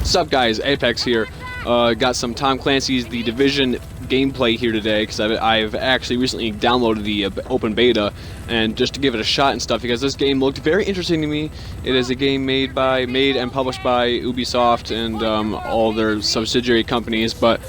What's up, guys? Apex here. Got some Tom Clancy's The Division gameplay here today because I've actually recently downloaded the open beta, and just to give it a shot and stuff, because this game looked very interesting to me. It is a game made and published by Ubisoft and all their subsidiary companies. But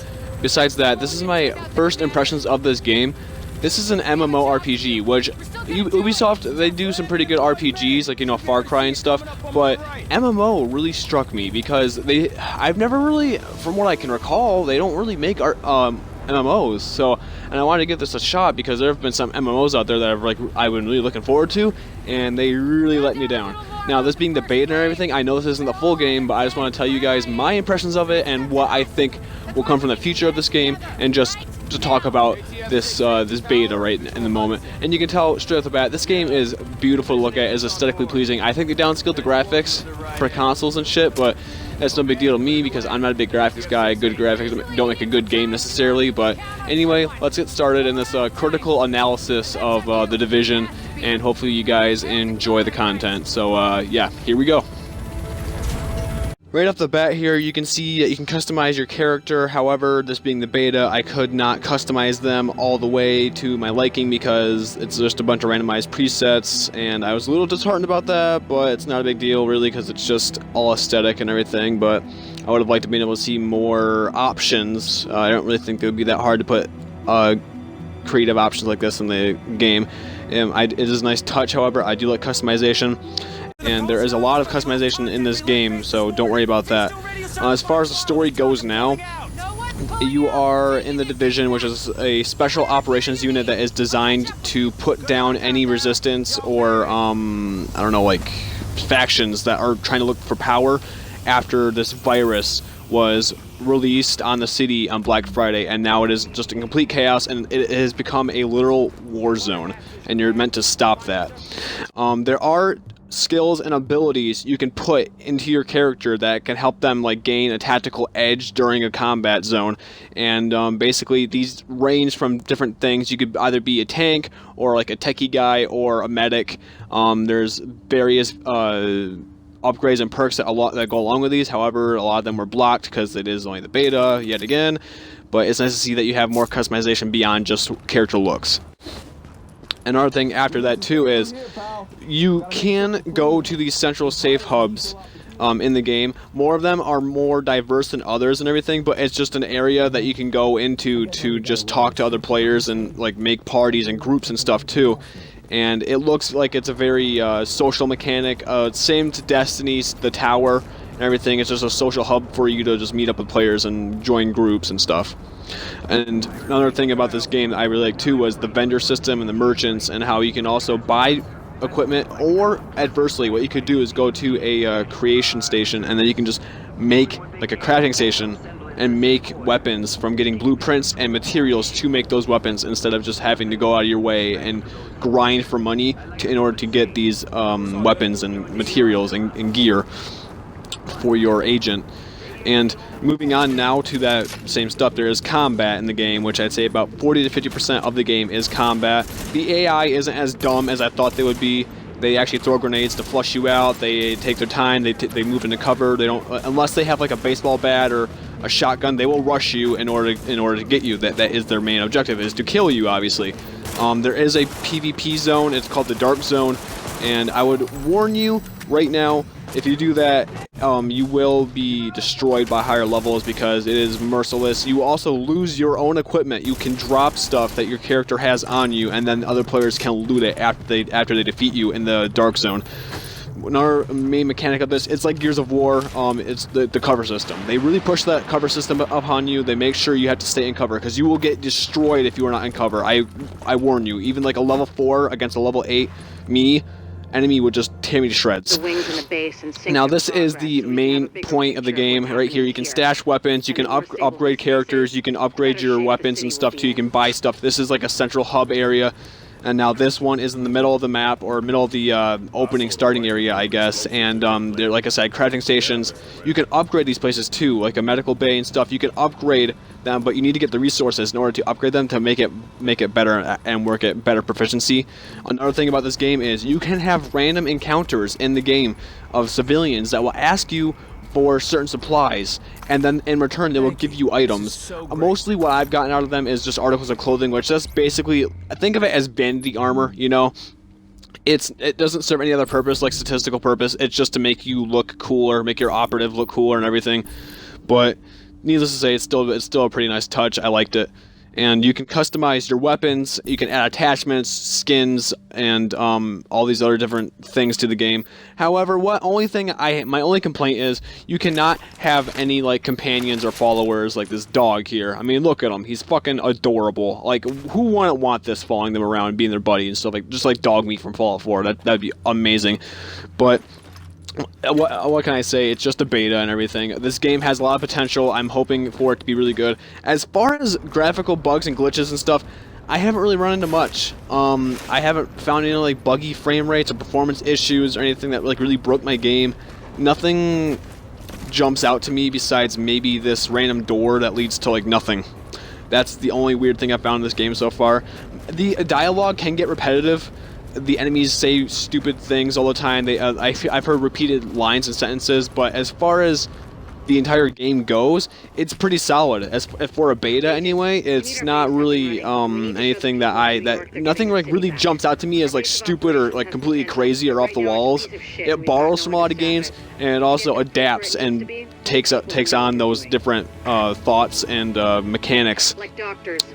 besides that, this is my first impressions of this game. This is an MMORPG, which Ubisoft, they do some pretty good RPGs, like, you know, Far Cry and stuff, but MMO really struck me because I've never really, from what I can recall, they don't really make MMOs, and I wanted to give this a shot because there have been some MMOs out there that I've been really looking forward to, and they really let me down. Now, this being the beta and everything, I know this isn't the full game, but I just want to tell you guys my impressions of it and what I think will come from the future of this game, and just to talk about this beta right in the moment. And you can tell straight off the bat, this game is beautiful to look at, is aesthetically pleasing. I think they downscaled the graphics for consoles and shit, but that's no big deal to me because I'm not a big graphics guy. Good graphics don't make a good game necessarily. But anyway, let's get started in this critical analysis of The Division, and hopefully you guys enjoy the content. So yeah, here we go. Right off the bat here, you can see that you can customize your character. However, this being the beta, I could not customize them all the way to my liking because it's just a bunch of randomized presets, and I was a little disheartened about that, but it's not a big deal really because it's just all aesthetic and everything. But I would have liked to be able to see more options. I don't really think it would be that hard to put creative options like this in the game. It is a nice touch, however, I do like customization. And there is a lot of customization in this game, so don't worry about that. As far as the story goes now, you are in the Division, which is a special operations unit that is designed to put down any resistance or, I don't know, like factions that are trying to look for power after this virus was released on the city on Black Friday, and now it is just in complete chaos, and it has become a literal war zone, and you're meant to stop that. There are skills and abilities you can put into your character that can help them like gain a tactical edge during a combat zone, and basically these range from different things. You could either be a tank or like a techie guy or a medic. There's various upgrades and perks that go along with these. However, a lot of them were blocked because it is only the beta yet again, but it's nice to see that you have more customization beyond just character looks. Another thing after that too is you can go to these central safe hubs in the game. More of them are more diverse than others and everything, but it's just an area that you can go into to just talk to other players and like make parties and groups and stuff too. And it looks like it's a very social mechanic, same to Destiny's, the tower and everything. It's just a social hub for you to just meet up with players and join groups and stuff. And another thing about this game that I really like too was the vendor system and the merchants, and how you can also buy equipment, or adversely what you could do is go to a creation station, and then you can just make like a crafting station and make weapons from getting blueprints and materials to make those weapons, instead of just having to go out of your way and grind for money in order to get these weapons and materials and gear for your agent. And moving on now to that same stuff, there is combat in the game, which I'd say about 40 to 50% of the game is combat. The AI isn't as dumb as I thought they would be. They actually throw grenades to flush you out. They take their time. They move into cover. They don't, unless they have like a baseball bat or a shotgun, they will rush you in order to get you. That is their main objective, is to kill you, obviously. There is a PvP zone. It's called the Dark Zone, and I would warn you right now, if you do that, you will be destroyed by higher levels because it is merciless. You also lose your own equipment. You can drop stuff that your character has on you, and then other players can loot it after they defeat you in the Dark Zone. Another main mechanic of this, it's like Gears of War, it's the cover system. They really push that cover system upon you. They make sure you have to stay in cover because you will get destroyed if you are not in cover. I warn you, even like a level 4 against a level 8 enemy would just tear me to shreds. Now this is the main point of the game right here. You can stash weapons, you can upgrade characters, you can upgrade your weapons and stuff too, you can buy stuff. This is like a central hub area. And now this one is in the middle of the map, or middle of the opening starting area, I guess. And they're, like I said, crafting stations. You can upgrade these places too, like a medical bay and stuff. You can upgrade them, but you need to get the resources in order to upgrade them to make it better and work at better proficiency. Another thing about this game is you can have random encounters in the game of civilians that will ask you for certain supplies, and then in return they will give you items. Mostly what I've gotten out of them is just articles of clothing, which that's basically, think of it as vanity armor, you know? It doesn't serve any other purpose like statistical purpose. It's just to make you look cooler, make your operative look cooler and everything. But needless to say, it's still a pretty nice touch. I liked it. And you can customize your weapons, you can add attachments, skins, and all these other different things to the game. However, my only complaint is you cannot have any like companions or followers like this dog here. I mean, look at him, he's fucking adorable. Like, who wouldn't want this following them around and being their buddy and stuff, like just like Dog Meat from Fallout 4? That'd be amazing. But what can I say? It's just a beta and everything. This game has a lot of potential. I'm hoping for it to be really good. As far as graphical bugs and glitches and stuff, I haven't really run into much. I haven't found any like buggy frame rates or performance issues or anything that like really broke my game. Nothing jumps out to me besides maybe this random door that leads to like nothing. That's the only weird thing I've found in this game so far. The dialogue can get repetitive. The enemies say stupid things all the time. I've heard repeated lines and sentences, but as far as the entire game goes, it's pretty solid. As for a beta anyway, it's not really anything nothing like really jumps out to me as like stupid or like completely crazy or off the walls. It borrows from a lot of games, and it also adapts and takes on those different thoughts and mechanics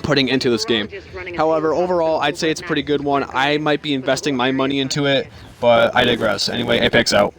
putting into this game. However, overall, I'd say it's a pretty good one. I might be investing my money into it, but I digress. Anyway, Apex out.